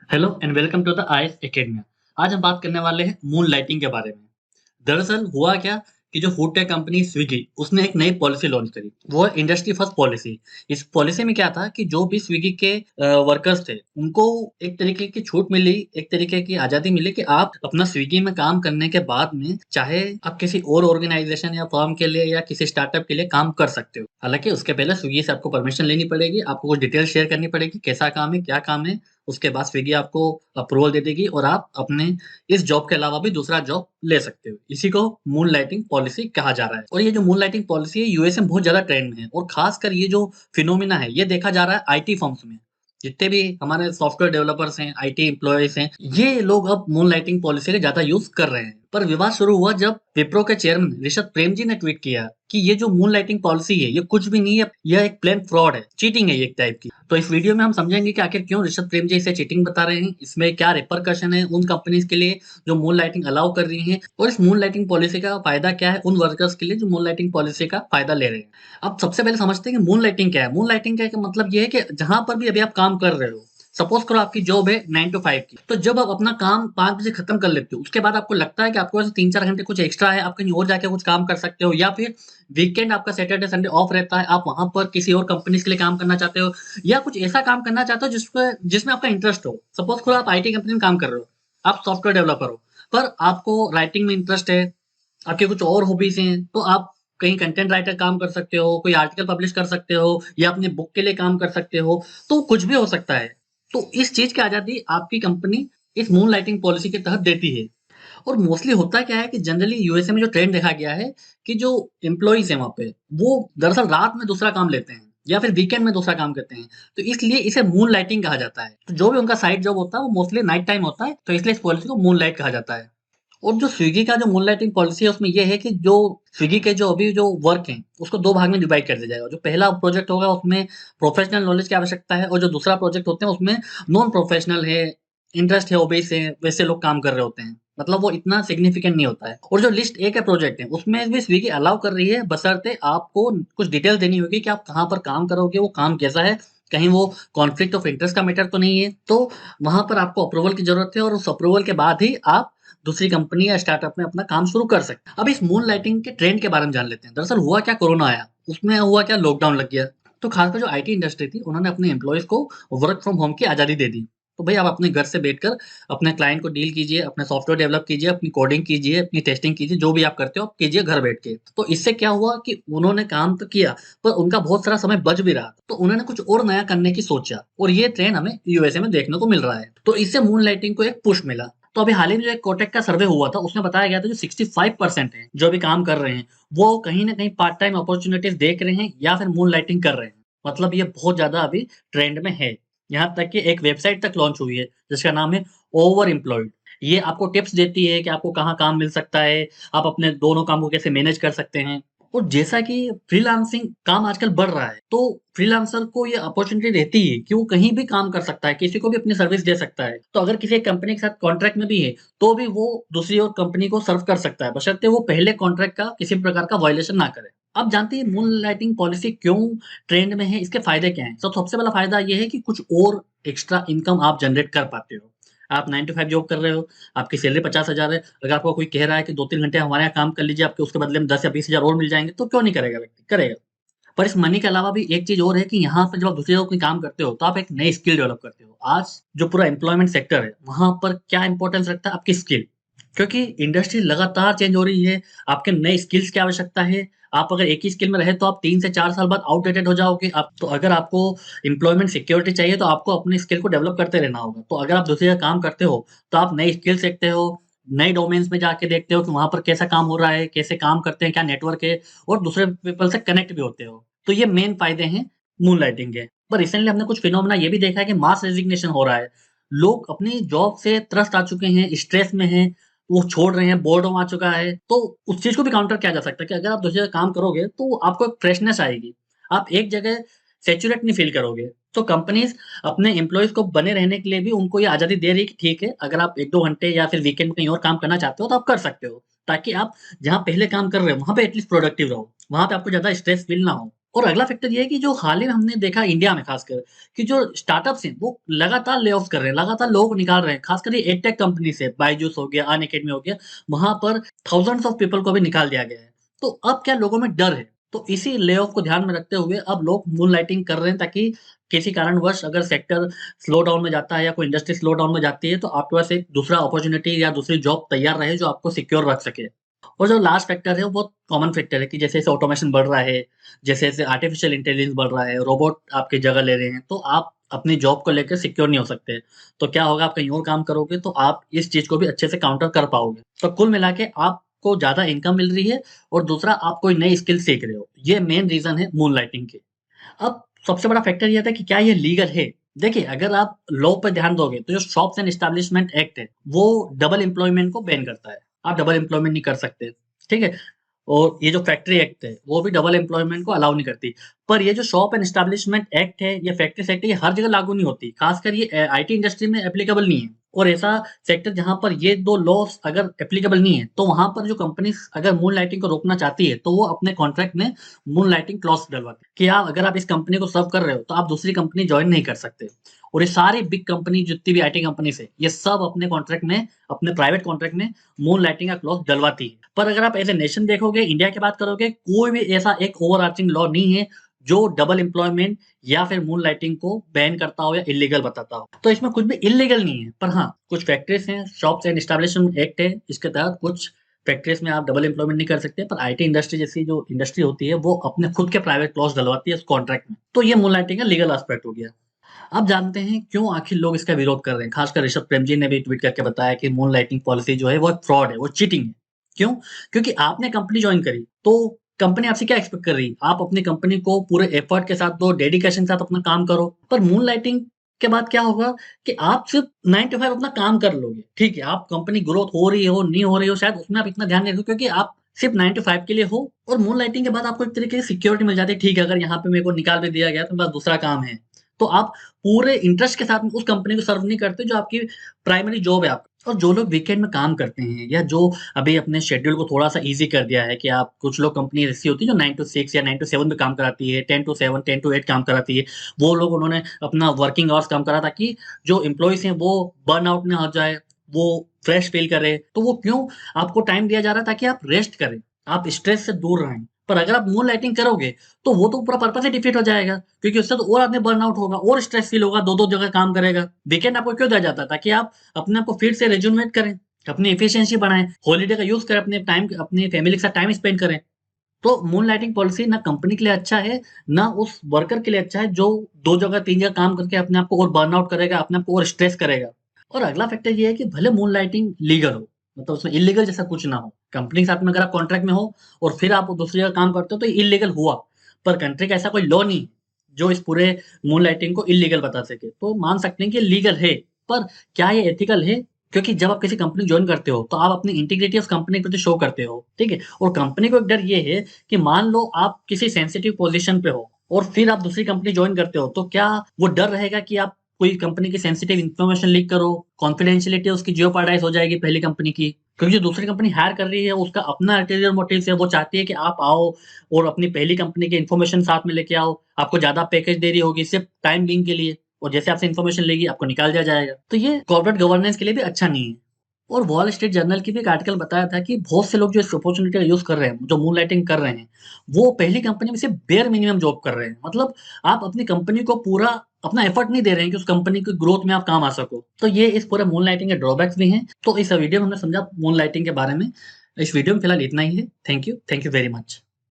Hello and welcome to the IAS academy. आज हम बात करने वाले हैं मून लाइटिंग के बारे में। दरअसल हुआ क्या कि जो फूड टेक कंपनी स्विगी उसने एक नई पॉलिसी लॉन्च करी। वो है इंडस्ट्री फर्स्ट पॉलिसी। इस पॉलिसी में क्या था कि जो भी स्विगी के वर्कर्स थे उनको एक तरीके की छूट मिली, एक तरीके की आजादी मिली कि आप अपना स्विगी में काम करने के बाद में चाहे आप किसी और ऑर्गेनाइजेशन या फर्म के लिए या किसी स्टार्टअप के लिए काम कर सकते हो। हालांकि उसके पहले स्विगी से आपको परमिशन लेनी पड़ेगी, आपको कुछ डिटेल शेयर करनी पड़ेगी, कैसा काम है, क्या काम है। उसके बाद स्विगी आपको अप्रूवल दे देगी और आप अपने इस जॉब के अलावा भी दूसरा जॉब ले सकते हो। इसी को मून लाइटिंग पॉलिसी कहा जा रहा है। और ये जो मून लाइटिंग पॉलिसी है यूएस में बहुत ज्यादा ट्रेंड में है और खासकर ये जो फिनोमिना है ये देखा जा रहा है आईटी फर्म्स में। जितने भी हमारे सॉफ्टवेयर डेवलपर्स हैं, आईटी एम्प्लॉयज हैं, ये लोग अब मून लाइटिंग पॉलिसी का ज्यादा यूज कर रहे हैं। पर विवाद शुरू हुआ जब विप्रो के चेयरमैन ऋषभ प्रेम जी ने ट्वीट किया कि ये जो मून लाइटिंग पॉलिसी है ये कुछ भी नहीं है, यह एक प्लेन फ्रॉड है, चीटिंग है ये एक टाइप की। तो इस वीडियो में हम समझेंगे कि आखिर क्यों ऋषभ प्रेम जी इसे चीटिंग बता रहे हैं, इसमें क्या रिपरकशन है उन कंपनीज के लिए जो मून लाइटिंग अलाउ कर रही हैं, और इस मून लाइटिंग पॉलिसी का फायदा क्या है उन वर्कर्स के लिए जो मून लाइटिंग पॉलिसी का फायदा ले रहे हैं। अब सबसे पहले समझते हैं कि मून लाइटिंग क्या है। मून लाइटिंग का मतलब ये है कि जहां पर भी अभी आप काम कर रहे हो, सपोज करो आपकी जॉब है 9 to 5 की, तो जब आप अपना काम 5 बजे खत्म कर लेते हो उसके बाद आपको लगता है कि आपके पास 3-4 घंटे कुछ एक्स्ट्रा है, आप कहीं और जाके कुछ काम कर सकते हो, या फिर वीकेंड आपका सैटरडे संडे ऑफ रहता है, आप वहां पर किसी और कंपनी के लिए काम करना चाहते हो या कुछ ऐसा काम करना चाहते हो जिसमें आपका इंटरेस्ट हो। सपोज करो आप आईटी कंपनी में काम कर रहे हो, आप सॉफ्टवेयर डेवलपर हो, पर आपको राइटिंग में इंटरेस्ट है, आपके कुछ और हॉबीज हैं, तो आप कहीं कंटेंट राइटर काम कर सकते हो, कोई आर्टिकल पब्लिश कर सकते हो या अपने बुक के लिए काम कर सकते हो। तो कुछ भी हो सकता है। तो इस चीज की आजादी आपकी कंपनी इस मून लाइटिंग पॉलिसी के तहत देती है। और मोस्टली होता क्या है कि जनरली यूएसए में जो ट्रेंड देखा गया है कि जो एम्प्लॉइज हैं वहां पे वो दरअसल रात में दूसरा काम लेते हैं या फिर वीकेंड में दूसरा काम करते हैं। तो इसलिए इसे मून लाइटिंग कहा जाता है। तो जो भी उनका साइड जॉब होता है वो मोस्टली नाइट टाइम होता है, तो इसलिए इस पॉलिसी को मून लाइट कहा जाता है। और जो स्विगी का जो मूनलाइटिंग पॉलिसी है उसमें ये है कि जो स्विगी के जो अभी जो वर्क है उसको दो भाग में डिवाइड कर दिया जाएगा। जो पहला प्रोजेक्ट होगा उसमें प्रोफेशनल नॉलेज की आवश्यकता है, और जो दूसरा प्रोजेक्ट होते हैं उसमें नॉन प्रोफेशनल है, इंटरेस्ट है, हॉबीज है, वैसे लोग काम कर रहे होते हैं। मतलब वो इतना सिग्निफिकेंट नहीं होता है। और जो लिस्ट ए के प्रोजेक्ट है उसमें भी स्विगी अलाउ कर रही है, बशर्ते आपको कुछ डिटेल देनी होगी कि आप कहाँ पर काम करोगे, वो काम कैसा है, कहीं वो कॉन्फ्लिक्ट ऑफ इंटरेस्ट का मैटर तो नहीं है। तो वहां पर आपको अप्रूवल की जरूरत है और उस अप्रूवल के बाद ही आप दूसरी कंपनी या स्टार्टअप में अपना काम शुरू कर सकते हैं। अब इस मून लाइटिंग के ट्रेंड के बारे में जान लेते हैं। दरअसल हुआ क्या, कोरोना आया, उसमें हुआ क्या, लॉकडाउन लग गया। तो खासकर जो आईटी इंडस्ट्री थी उन्होंने अपने एम्प्लॉयज को वर्क फ्रॉम होम की आजादी दे दी। तो भाई आप अपने घर से बैठकर अपने क्लाइंट को डील कीजिए, अपने सॉफ्टवेयर डेवलप कीजिए, अपनी कोडिंग कीजिए, अपनी टेस्टिंग कीजिए, जो भी आप करते हो आप कीजिए घर बैठ के। तो इससे क्या हुआ कि उन्होंने काम तो किया पर उनका बहुत सारा समय बच भी रहा, तो उन्होंने कुछ और नया करने की सोचा, और ये ट्रेंड हमें यूएसए में देखने को मिल रहा है। तो इससे मून लाइटिंग को एक पुश मिला। तो अभी हाल ही में जो एक कोटेक का सर्वे हुआ था उसमें बताया गया था जो 65% है जो भी काम कर रहे हैं वो कहीं ना कहीं पार्ट टाइम अपॉर्चुनिटीज देख रहे हैं या फिर मून लाइटिंग कर रहे हैं। मतलब ये बहुत ज्यादा अभी ट्रेंड में है। यहाँ तक कि एक वेबसाइट तक लॉन्च हुई है जिसका नाम है ओवर एम्प्लॉयड। ये आपको टिप्स देती है कि आपको कहाँ काम मिल सकता है, आप अपने दोनों काम को कैसे मैनेज कर सकते हैं। और जैसा कि फ्रीलांसिंग काम आजकल बढ़ रहा है तो फ्रीलांसर को ये अपॉर्चुनिटी रहती है कि वो कहीं भी काम कर सकता है, किसी को भी अपनी सर्विस दे सकता है। तो अगर किसी कंपनी के साथ कॉन्ट्रैक्ट में भी है तो भी वो दूसरी और कंपनी को सर्व कर सकता है, बशर्ते वो पहले कॉन्ट्रैक्ट का किसी भी प्रकार का वायलेशन ना करे। आप जानते हैं मून लाइटिंग पॉलिसी क्यों ट्रेंड में है, इसके फायदे क्या हैं। सबसे पहला फायदा ये है कि कुछ और एक्स्ट्रा इनकम आप जनरेट कर पाते हो। आप 9 to 5 जॉब कर रहे हो, आपकी सैलरी 50,000 है, अगर आपको कोई कह रहा है कि 2-3 घंटे हमारे यहाँ काम कर लीजिए, आपके उसके बदले में 10 या 20 हजार और मिल जाएंगे, तो क्यों नहीं करेगा व्यक्ति, करेगा। पर इस मनी के अलावा भी एक चीज और है कि यहाँ पर जब आप दूसरी जगह कोई काम करते हो तो आप एक नई स्किल डेवलप करते हो। आज जो पूरा एम्प्लॉयमेंट सेक्टर है वहां पर क्या इंपॉर्टेंस रखता है, आपकी स्किल। क्योंकि इंडस्ट्री लगातार चेंज हो रही है, आपके नए स्किल्स की आवश्यकता है। आप अगर एक ही स्किल में रहे तो आप 3 से 4 साल बाद आउटडेटेड हो जाओगे। आप तो अगर आपको एम्प्लॉयमेंट सिक्योरिटी चाहिए तो आपको अपनी स्किल को डेवलप करते रहना होगा। तो अगर आप दूसरी जगह काम करते हो तो आप नई स्किल सीखते हो, नए डोमेन्स में जाके देखते हो कि वहां पर कैसा काम हो रहा है, कैसे काम करते हैं, क्या नेटवर्क है, और दूसरे पीपल से कनेक्ट भी होते हो। तो ये मेन फायदे हैं मून लाइटिंग के। पर रिसेंटली हमने कुछ फिनोमेना ये भी देखा है कि मास रेजिग्नेशन हो रहा है। लोग अपनी जॉब से त्रस्त आ चुके हैं, स्ट्रेस में हैं, वो छोड़ रहे हैं, बोर्डम आ चुका है। तो उस चीज को भी काउंटर किया जा सकता है कि अगर आप दूसरी जगह काम करोगे तो आपको एक फ्रेशनेस आएगी, आप एक जगह सेचुरेट नहीं फील करोगे। तो कंपनीज अपने एम्प्लॉयज को बने रहने के लिए भी उनको ये आजादी दे रही है कि ठीक है अगर आप 1-2 घंटे या फिर वीकेंड में कहीं और काम करना चाहते हो तो आप कर सकते हो, ताकि आप जहाँ पहले काम कर रहे हो वहां पे एटलीस्ट प्रोडक्टिव रहो, वहां पे आपको ज्यादा स्ट्रेस फील ना हो। और अगला फैक्टर ये है कि जो हाल ही में हमने देखा इंडिया में खासकर कि जो स्टार्टअप्स हैं वो लगातार ले ऑफ कर रहे हैं, लगातार लोगों को निकाल रहे हैं। खासकर ये एडटेक कंपनी से बायजूस हो गया, अनअकैडमी हो गया, वहाँ पर थाउज़ेंड्स ऑफ पीपल को भी निकाल दिया गया है। तो अब क्या लोगों में डर है, तो इसी ले ऑफ को ध्यान में रखते हुए अब लोग मूनलाइटिंग कर रहे हैं ताकि किसी कारणवश अगर सेक्टर स्लो डाउन में जाता है या कोई इंडस्ट्री स्लो डाउन में जाती है तो आपके पास एक दूसरा अपॉर्च्युनिटी या दूसरी जॉब तैयार रहे जो आपको सिक्योर रख सके। और जो लास्ट फैक्टर है वो बहुत कॉमन फैक्टर है कि जैसे-जैसे ऑटोमेशन बढ़ रहा है, जैसे-जैसे आर्टिफिशियल इंटेलिजेंस बढ़ रहा है, रोबोट आपकी जगह ले रहे हैं, तो आप अपनी जॉब को लेकर सिक्योर नहीं हो सकते। तो क्या होगा, आप कहीं और काम करोगे तो आप इस चीज़ को भी अच्छे से काउंटर कर पाओगे। तो कुल मिला के आपको ज़्यादा इनकम मिल रही है और दूसरा आप कोई नई स्किल सीख रहे हो। ये मेन रीज़न है मूनलाइटिंग के। अब सबसे बड़ा फैक्टर ये था कि क्या ये लीगल है? देखिए, अगर आप लॉ पे ध्यान दोगे तो जो शॉप्स एंड एस्टेब्लिशमेंट एक्ट है, वो डबल एम्प्लॉयमेंट को बैन करता है। आप डबल एम्प्लॉयमेंट नहीं कर सकते, ठीक है? और ये जो फैक्ट्री एक्ट है, वो भी डबल एम्प्लॉयमेंट को अलाउ नहीं करती। पर ये जो शॉप एंड एस्टेब्लिशमेंट एक्ट है, ये फैक्ट्रीज़ एक्ट है, ये हर जगह लागू नहीं होती। खासकर ये आईटी इंडस्ट्री में एप्लीकेबल नहीं है। और ऐसा सेक्टर जहाँ पर ये 2 लॉज़ अगर एप्लीकेबल नहीं है, तो वहाँ पर जो कंपनीज़ अगर मूनलाइटिंग को रोकना चाहती है, तो वो अपने कॉन्ट्रैक्ट में मूनलाइटिंग क्लॉज़ डलवाती है कि आप अगर आप इस कंपनी को सर्व कर रहे हो, तो आप दूसरी कंपनी जॉइन नहीं कर सकते। और ये सारी बिग कंपनी जितनी भी आईटी कंपनीज़ है, ये सब अपने कॉन्ट्रैक्ट में, अपने प्राइवेट कॉन्ट्रैक्ट में मूनलाइटिंग का क्लॉज़ डलवाती है। पर अगर आप एज़ अ नेशन देखोगे, इंडिया की बात करोगे, कोई भी ऐसा एक ओवरआर्चिंग लॉ नहीं है, जो डबल एम्प्लॉयमेंट या फिर मूनलाइटिंग को बैन करता हो या इल्लीगल बताता हो। तो इसमें कुछ भी इल्लीगल नहीं है, पर हाँ, कुछ फैक्ट्रीज़ हैं, शॉप्स एंड एस्टेब्लिशमेंट एक्ट है, इसके तहत कुछ फैक्ट्रीज़ में आप डबल एम्प्लॉयमेंट नहीं कर सकते, पर आईटी इंडस्ट्री जैसी जो इंडस्ट्री होती है, वो अपने खुद के प्राइवेट क्लॉज़ डलवाती है उस कॉन्ट्रैक्ट में। तो ये मूनलाइटिंग का लीगल एस्पेक्ट हो गया। अब जानते हैं क्यों आखिर लोग इसका विरोध कर रहे हैं। खासकर ऋषभ प्रेम जी ने भी ट्वीट करके बताया कि मूनलाइटिंग पॉलिसी जो है वो फ्रॉड है, वो चीटिंग है। क्यों? क्योंकि आपने कंपनी जॉइन करी, तो कंपनी आपसे क्या एक्सपेक्ट कर रही है? आप अपनी कंपनी को पूरे एफर्ट के साथ दो, डेडिकेशन के साथ अपना काम करो। पर मूनलाइटिंग के बाद क्या होगा कि आप सिर्फ 9 टू 5 अपना काम कर लोगे। ठीक है, आप कंपनी ग्रोथ हो रही हो, नहीं हो रही हो, शायद उसमें आप इतना ध्यान नहीं रखोगे क्योंकि आप सिर्फ 9 टू 5 के लिए हो और मूनलाइटिंग के बाद आपको एक तरीके से सिक्योरिटी मिल जाती है। ठीक है, अगर यहाँ पे मेरे को निकाल भी दिया गया तो मेरे पास दूसरा काम है। तो आप पूरे इंटरेस्ट के साथ में उस कंपनी को सर्व नहीं करते जो आपकी प्राइमरी जॉब है आपका। और जो लोग वीकेंड में काम करते हैं या जो अभी अपने शेड्यूल को थोड़ा-सा ईज़ी कर दिया है कि आप कुछ लोग कंपनी ऐसी होती है जो 9 टू 6 या 9 टू 7 में काम कराती है, 10 टू 7, 10 टू 8 काम कराती है। वो लोग उन्होंने अपना वर्किंग आवर्स कम करा ताकि जो एम्प्लॉइज़ हैं वो बर्नआउट ना हो जाए, वो फ्रेश फील करें। तो वो क्यों आपको टाइम दिया जा रहा है ताकि आप रेस्ट करें, आप स्ट्रेस से दूर रहें। पर अगर आप मूनलाइटिंग करोगे तो वो तो पूरा पर्पस ही डिफीट हो जाएगा क्योंकि उससे तो और आदमी बर्नआउट होगा और स्ट्रेस फील होगा, 2-2 जगह काम करेगा। वीकेंड आपको क्यों दिया जाता है? ताकि आप अपने आप को फिर से रिजुवेनेट करें, अपनी एफिशिएंसी बढ़ाएँ, हॉलिडे का यूज़ करें, अपनी फैमिली के साथ टाइम स्पेंड करें। तो मूनलाइटिंग पॉलिसी ना कंपनी के लिए अच्छा है, ना उस वर्कर के लिए अच्छा है जो 2 जगह 3 जगह काम करके अपने आप को और बर्नआउट करेगा, अपने आप को और स्ट्रेस करेगा। और अगला फैक्टर ये है कि भले मूनलाइटिंग लीगल हो, मतलब उसमें इल्लीगल जैसा कुछ ना हो। कंपनी के साथ में अगर आप कॉन्ट्रैक्ट में हो और फिर आप दूसरी जगह काम करते हो तो ये इल्लीगल हुआ। पर कंट्री का ऐसा कोई लॉ नहीं, जो इस पूरे मूनलाइटिंग को इल्लीगल बता सके। तो मान सकते हैं कि लीगल है, पर क्या ये एथिकल है? क्योंकि जब आप किसी कंपनी जॉइन करते हो, तो आप अपनी इंटीग्रिटी ऑफ कंपनी के प्रति शो करते हो, ठीक है? और कंपनी को एक डर ये है कि मान लो आप किसी सेंसिटिव पोज़ीशन पे हो और फिर आप दूसरी कंपनी जॉइन करते हो, तो क्या वो डर रहेगा कि आप कोई कंपनी की सेंसिटिव इन्फॉर्मेशन लीक करो, कॉन्फिडेंशियलिटी उसकी जेओपार्डाइज़ हो जाएगी पहली कंपनी की। क्योंकि जो दूसरी कंपनी हायर कर रही है, उसका अपना अल्टीरियर मोटिव्स है, वो चाहती है कि आप आओ और अपनी पहली कंपनी की इन्फॉर्मेशन साथ में लेके आओ। आपको ज़्यादा पैकेज दे रही होगी सिर्फ़ टाइम बीइंग के लिए और जैसे आपसे इन्फॉर्मेशन लेगी, आपको निकाल दिया जाएगा। तो ये कॉर्पोरेट गवर्नेंस के लिए भी अच्छा नहीं है। और वॉल स्ट्रीट जर्नल की भी एक आर्टिकल बताया था कि बहुत से लोग जो इस अपॉर्च्युनिटी का यूज़ कर रहे हैं, जो मूनलाइटिंग कर रहे हैं, वो पहली कंपनी में सिर्फ बेयर मिनिमम जॉब कर रहे हैं। मतलब आप अपनी कंपनी को पूरा अपना एफर्ट नहीं दे रहे हैं कि उस कंपनी की ग्रोथ में आप काम आ सको। तो ये इस पूरे मूनलाइटिंग के ड्रॉबैक्स भी हैं। तो इस वीडियो में हमने समझा मूनलाइटिंग के बारे में। इस वीडियो में फिलहाल इतना ही है। Thank you very much.